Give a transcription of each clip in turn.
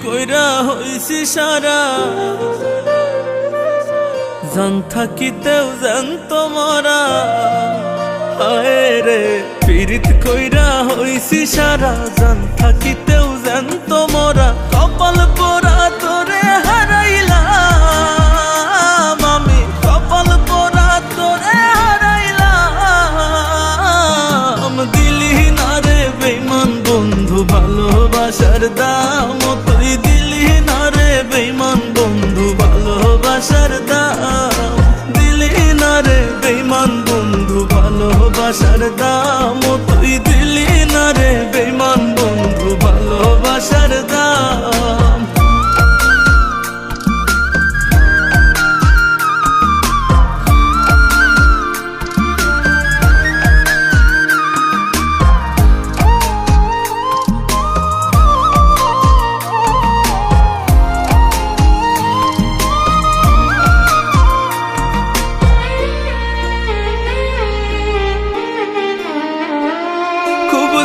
কইরা হইছি সারা, জান থাকিতেও জানত মরা। হায় রে পীড়িত কইরা হইছি সারা, জান থাকিতেও জানত মরা। কপাল পোড়া তোরে হারাইলাম আমি, কপাল পোড়া তোরে হারাইলাম। দিলি না রে বেঈমান বন্ধু ভালোবাসার দাম, তুই দিলি না রে বেঈমান বন্ধু ভালোবাসার দাম। দিলি না রে বেঈমান বন্ধু ভালোবাসার দাম, তুই দিলি না রে বেঈমান বন্ধু ভালোবাসার দাম।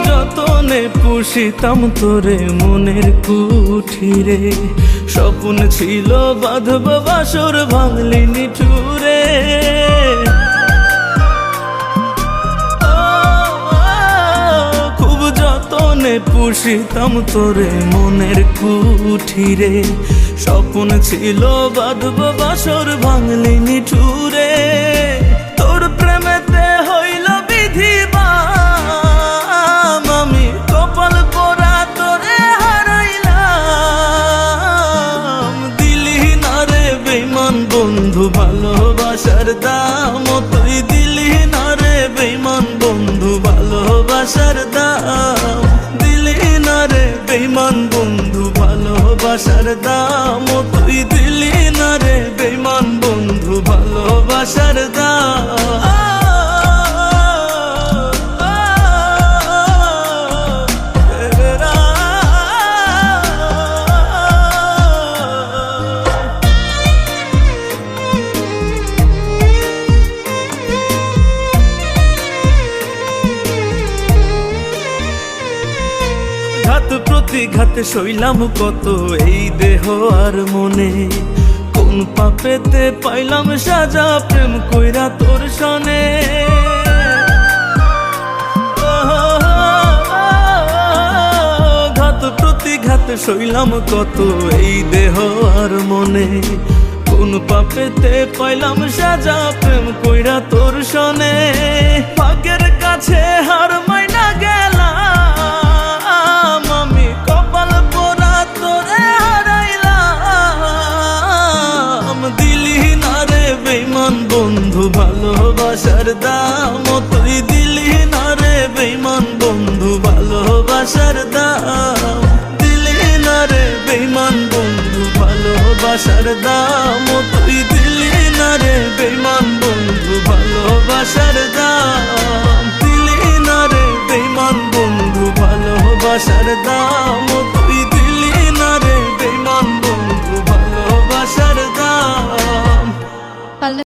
যতনে পুষিতাম তোরে মনের কুঠিরে, স্বপ্ন ছিল বাঁধব বাসর ভাঙলি নিঠুরে। খুব যতনে পুষিতাম তোরে মনের কুঠিরে, স্বপ্ন ছিল বাঁধব বাসর ভাঙলি নিঠুরে। তোর প্রেমেতে হইল বিধি আমি, কপাল পোড়া তোরে হারাইলাম। দিলি না রে বেঈমান বন্ধু ভালোবাসার দাম, তুই দিলি না রে বেঈমান বন্ধু ভালোবাসার দাম। দিলি না রে বেঈমান বন্ধু ভালোবাসার দাম, তুই দিলি না রে বেঈমান বন্ধু ভালোবাসার দাম। ঘাত প্রতিঘাতে সইলাম কত এই দেহ আর মনে, কোন পাপেতে পাইলাম সাজা প্রেম কইরা তোর সনে। ঘাত প্রতিঘাতে সইলাম কত এই দেহ আর মনে, কোন পাপেতে পাইলাম সাজা প্রেম কইরা তোর সনে। ভাগ্যের কাছে হার মাইনা গেলাম আমি, কপাল পোড়া তোরে হারাইলাম। দিলি না রে বেঈমান বন্ধু ভালোবাসার দাম,